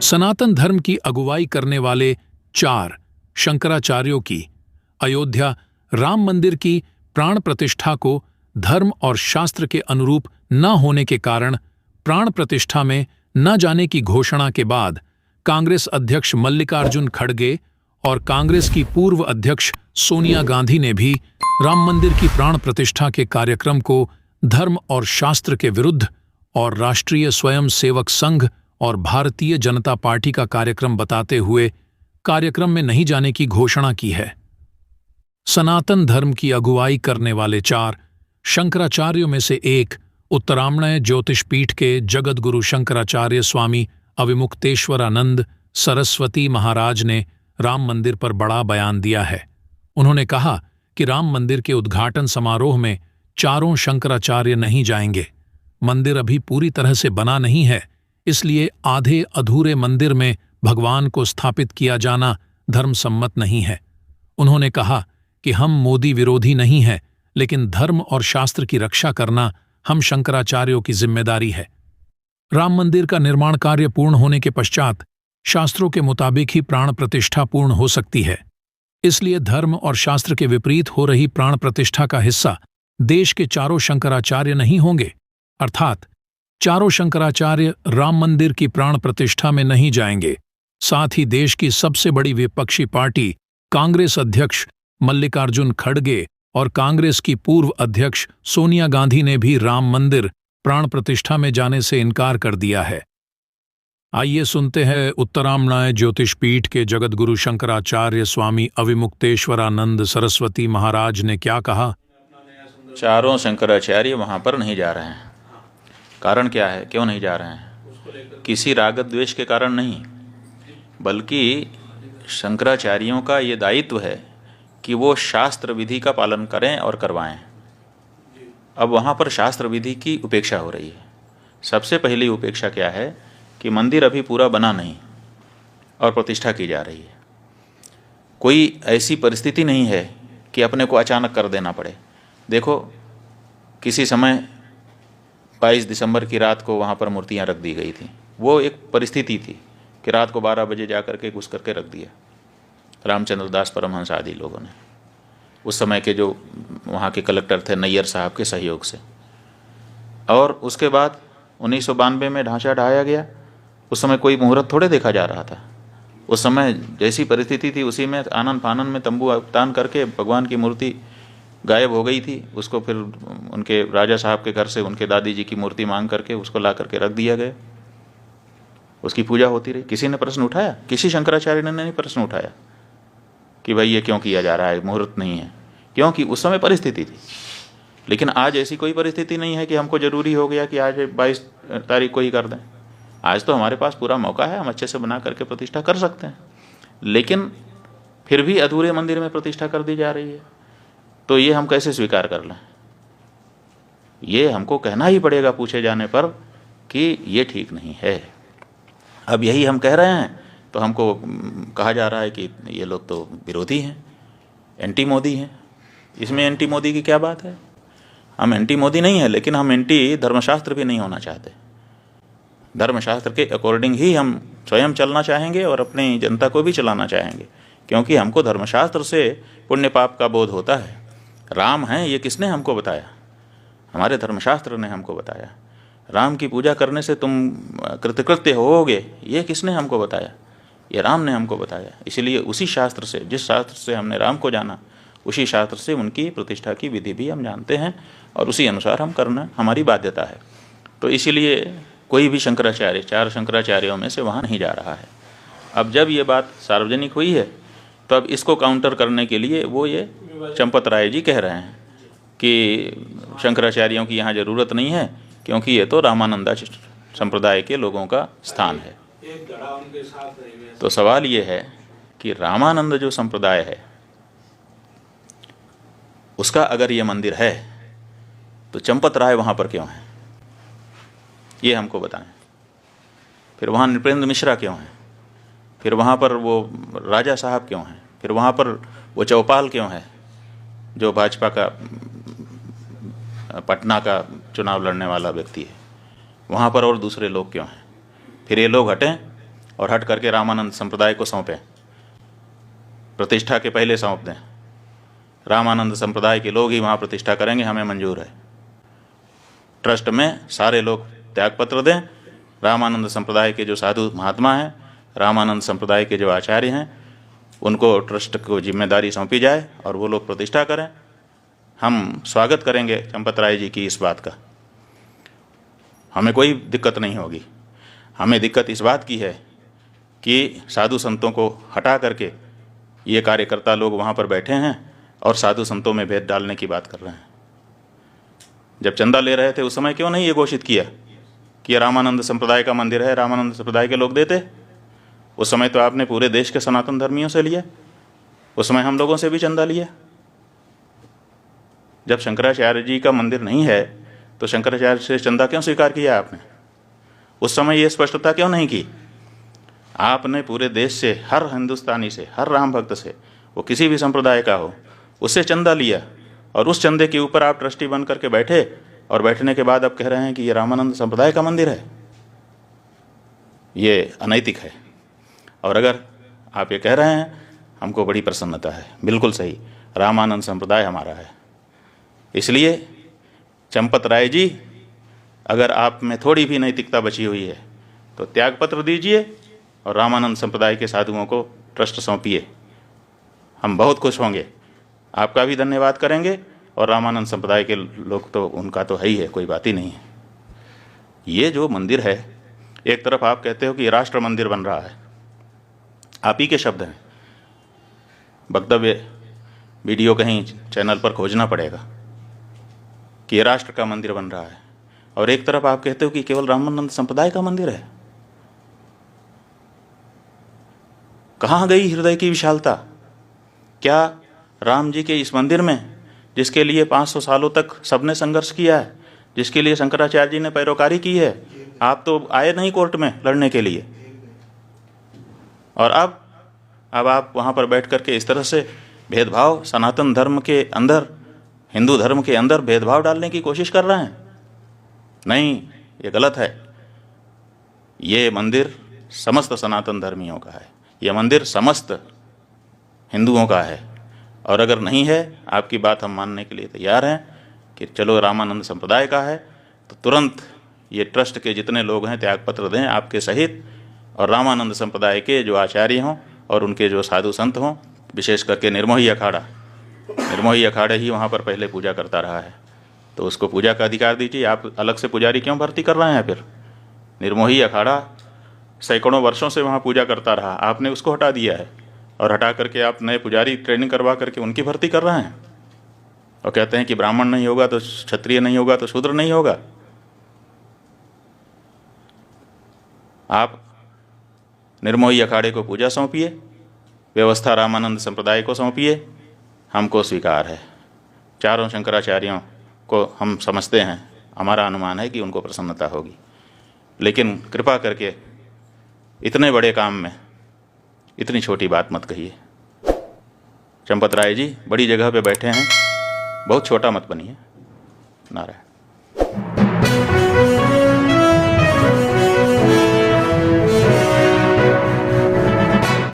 सनातन धर्म की अगुवाई करने वाले 4 शंकराचार्यों की अयोध्या राम मंदिर की प्राण प्रतिष्ठा को धर्म और शास्त्र के अनुरूप न होने के कारण प्राण प्रतिष्ठा में न जाने की घोषणा के बाद कांग्रेस अध्यक्ष मल्लिकार्जुन खड़गे और कांग्रेस की पूर्व अध्यक्ष सोनिया गांधी ने भी राम मंदिर की प्राण प्रतिष्ठा के कार्यक्रम को धर्म और शास्त्र के विरुद्ध और राष्ट्रीय स्वयंसेवक संघ और भारतीय जनता पार्टी का कार्यक्रम बताते हुए कार्यक्रम में नहीं जाने की घोषणा की है। सनातन धर्म की अगुवाई करने वाले 4 शंकराचार्यों में से एक उत्तरामण्य ज्योतिष पीठ के जगतगुरु शंकराचार्य स्वामी अविमुक्तेश्वरानंद सरस्वती महाराज ने राम मंदिर पर बड़ा बयान दिया है। उन्होंने कहा कि राम मंदिर के उद्घाटन समारोह में 4 शंकराचार्य नहीं जाएंगे। मंदिर अभी पूरी तरह से बना नहीं है, इसलिए आधे अधूरे मंदिर में भगवान को स्थापित किया जाना धर्मसम्मत नहीं है। उन्होंने कहा कि हम मोदी विरोधी नहीं हैं, लेकिन धर्म और शास्त्र की रक्षा करना हम शंकराचार्यों की जिम्मेदारी है। राम मंदिर का निर्माण कार्य पूर्ण होने के पश्चात शास्त्रों के मुताबिक ही प्राण प्रतिष्ठा पूर्ण हो सकती है। इसलिए धर्म और शास्त्र के विपरीत हो रही प्राण प्रतिष्ठा का हिस्सा देश के 4 शंकराचार्य नहीं होंगे, अर्थात 4 शंकराचार्य राम मंदिर की प्राण प्रतिष्ठा में नहीं जाएंगे। साथ ही देश की सबसे बड़ी विपक्षी पार्टी कांग्रेस अध्यक्ष मल्लिकार्जुन खड़गे और कांग्रेस की पूर्व अध्यक्ष सोनिया गांधी ने भी राम मंदिर प्राण प्रतिष्ठा में जाने से इनकार कर दिया है। आइए सुनते हैं उत्तरामण्य ज्योतिष पीठ के जगतगुरु शंकराचार्य स्वामी अविमुक्तेश्वरानंद सरस्वती महाराज ने क्या कहा। 4 शंकराचार्य वहाँ पर नहीं जा रहे हैं। कारण क्या है, क्यों नहीं जा रहे हैं? किसी राग द्वेष के कारण नहीं, बल्कि शंकराचार्यों का ये दायित्व है कि वो शास्त्र विधि का पालन करें और करवाएं। अब वहाँ पर शास्त्र विधि की उपेक्षा हो रही है। सबसे पहली उपेक्षा क्या है कि मंदिर अभी पूरा बना नहीं और प्रतिष्ठा की जा रही है। कोई ऐसी परिस्थिति नहीं है कि अपने को अचानक कर देना पड़े। देखो, किसी समय 22 दिसंबर की रात को वहाँ पर मूर्तियाँ रख दी गई थी। वो एक परिस्थिति थी कि रात को 12 बजे जा करके घुस करके रख दिया रामचंद्र दास परमहंस आदि लोगों ने, उस समय के जो वहाँ के कलेक्टर थे नैयर साहब के सहयोग से। और उसके बाद 1992 में ढांचा ढाया गया। उस समय कोई मुहूर्त थोड़े देखा जा रहा था। उस समय जैसी परिस्थिति थी उसी में आनन फानन में तंबू तान करके भगवान की मूर्ति गायब हो गई थी। उसको फिर उनके राजा साहब के घर से उनके दादी जी की मूर्ति मांग करके उसको ला करके रख दिया गया। उसकी पूजा होती रही। किसी ने प्रश्न उठाया? किसी शंकराचार्य ने नहीं प्रश्न उठाया कि भाई ये क्यों किया जा रहा है, मुहूर्त नहीं है। क्योंकि उस समय परिस्थिति थी। लेकिन आज ऐसी कोई परिस्थिति नहीं है कि हमको जरूरी हो गया कि आज 22 तारीख को ही कर दें। आज तो हमारे पास पूरा मौका है, हम अच्छे से बना करके प्रतिष्ठा कर सकते हैं। लेकिन फिर भी अधूरे मंदिर में प्रतिष्ठा कर दी जा रही है, तो ये हम कैसे स्वीकार कर लें? ये हमको कहना ही पड़ेगा पूछे जाने पर कि ये ठीक नहीं है। अब यही हम कह रहे हैं तो हमको कहा जा रहा है कि ये लोग तो विरोधी हैं, एंटी मोदी हैं। इसमें एंटी मोदी की क्या बात है? हम एंटी मोदी नहीं है, लेकिन हम एंटी धर्मशास्त्र भी नहीं होना चाहते। धर्मशास्त्र के अकॉर्डिंग ही हम स्वयं चलना चाहेंगे और अपनी जनता को भी चलाना चाहेंगे, क्योंकि हमको धर्मशास्त्र से पुण्य पाप का बोध होता है। राम हैं ये किसने हमको बताया? हमारे धर्मशास्त्र ने हमको बताया। राम की पूजा करने से तुम कृतकृत्य होोगे, ये किसने हमको बताया? ये राम ने हमको बताया। इसलिए उसी शास्त्र से, जिस शास्त्र से हमने राम को जाना, उसी शास्त्र से उनकी प्रतिष्ठा की विधि भी हम जानते हैं और उसी अनुसार हम करना हमारी बाध्यता है। तो इसीलिए कोई भी शंकराचार्य 4 शंकराचार्यों में से वहाँ नहीं जा रहा है। अब जब ये बात सार्वजनिक हुई है तो अब इसको काउंटर करने के लिए वो ये चंपत राय जी कह रहे हैं कि शंकराचार्यों की यहाँ ज़रूरत नहीं है, क्योंकि ये तो रामानंदा संप्रदाय के लोगों का स्थान है। तो सवाल ये है कि रामानंद जो संप्रदाय है उसका अगर ये मंदिर है तो चंपत राय वहाँ पर क्यों है, ये हमको बताएं। फिर वहाँ नृपेंद्र मिश्रा क्यों है? फिर वहाँ पर वो राजा साहब क्यों हैं? फिर वहाँ पर वो चौपाल क्यों है जो भाजपा का पटना का चुनाव लड़ने वाला व्यक्ति है? वहाँ पर और दूसरे लोग क्यों हैं? फिर ये लोग हटें और हट करके रामानंद संप्रदाय को सौंपें, प्रतिष्ठा के पहले सौंप दें। रामानंद संप्रदाय के लोग ही वहाँ प्रतिष्ठा करेंगे, हमें मंजूर है। ट्रस्ट में सारे लोग त्यागपत्र दें। रामानंद संप्रदाय के जो साधु महात्मा हैं, रामानंद संप्रदाय के जो आचार्य हैं, उनको ट्रस्ट को जिम्मेदारी सौंपी जाए और वो लोग प्रतिष्ठा करें। हम स्वागत करेंगे चंपत राय जी की इस बात का, हमें कोई दिक्कत नहीं होगी। हमें दिक्कत इस बात की है कि साधु संतों को हटा करके ये कार्यकर्ता लोग वहाँ पर बैठे हैं और साधु संतों में भेद डालने की बात कर रहे हैं। जब चंदा ले रहे थे उस समय क्यों नहीं ये घोषित किया कि ये रामानंद संप्रदाय का मंदिर है, रामानंद संप्रदाय के लोग देते? उस समय तो आपने पूरे देश के सनातन धर्मियों से लिया, उस समय हम लोगों से भी चंदा लिया। जब शंकराचार्य जी का मंदिर नहीं है तो शंकराचार्य से चंदा क्यों स्वीकार किया आपने? उस समय ये स्पष्टता क्यों नहीं की? आपने पूरे देश से, हर हिंदुस्तानी से, हर राम भक्त से, वो किसी भी संप्रदाय का हो, उससे चंदा लिया और उस चंदे के ऊपर आप ट्रस्टी बन करके बैठे और बैठने के बाद अब कह रहे हैं कि ये रामानंद संप्रदाय का मंदिर है। ये अनैतिक है। और अगर आप ये कह रहे हैं, हमको बड़ी प्रसन्नता है। बिल्कुल सही, रामानंद संप्रदाय हमारा है। इसलिए चंपत राय जी, अगर आप में थोड़ी भी नैतिकता बची हुई है तो त्यागपत्र दीजिए और रामानंद संप्रदाय के साधुओं को ट्रस्ट सौंपिए। हम बहुत खुश होंगे, आपका भी धन्यवाद करेंगे और रामानंद संप्रदाय के लोग तो उनका तो है ही है, कोई बात ही नहीं है। ये जो मंदिर है, एक तरफ आप कहते हो कि राष्ट्र मंदिर बन रहा है, आप ही के शब्द हैं, वक्तव्य वीडियो कहीं चैनल पर खोजना पड़ेगा कि ये राष्ट्र का मंदिर बन रहा है, और एक तरफ आप कहते हो कि केवल रामानंद संप्रदाय का मंदिर है। कहाँ गई हृदय की विशालता? क्या राम जी के इस मंदिर में, जिसके लिए 500 सालों तक सबने संघर्ष किया है, जिसके लिए शंकराचार्य जी ने पैरोकारी की है, आप तो आए नहीं कोर्ट में लड़ने के लिए, और अब आप वहाँ पर बैठ करके इस तरह से भेदभाव, सनातन धर्म के अंदर, हिंदू धर्म के अंदर भेदभाव डालने की कोशिश कर रहे हैं। नहीं, ये गलत है। ये मंदिर समस्त सनातन धर्मियों का है, ये मंदिर समस्त हिंदुओं का है। और अगर नहीं है, आपकी बात हम मानने के लिए तैयार हैं कि चलो रामानंद संप्रदाय का है, तो तुरंत ये ट्रस्ट के जितने लोग हैं त्यागपत्र दें आपके सहित, और रामानंद संप्रदाय के जो आचार्य हों और उनके जो साधु संत हों, विशेष करके निर्मोही अखाड़ा ही वहाँ पर पहले पूजा करता रहा है, तो उसको पूजा का अधिकार दीजिए। आप अलग से पुजारी क्यों भर्ती कर रहे हैं? फिर निर्मोही अखाड़ा सैकड़ों वर्षों से वहाँ पूजा करता रहा, आपने उसको हटा दिया है, और हटा करके आप नए पुजारी ट्रेनिंग करवा करके उनकी भर्ती कर रहे हैं, और कहते हैं कि ब्राह्मण नहीं होगा तो क्षत्रिय नहीं होगा तो शूद्र नहीं होगा। आप निर्मोही अखाड़े को पूजा सौंपिए, व्यवस्था रामानंद संप्रदाय को सौंपिए, हमको स्वीकार है। चारों शंकराचार्यों को हम समझते हैं, हमारा अनुमान है कि उनको प्रसन्नता होगी। लेकिन कृपा करके इतने बड़े काम में इतनी छोटी बात मत कहिए। चंपत राय जी बड़ी जगह पे बैठे हैं, बहुत छोटा मत बनिए। नारायण।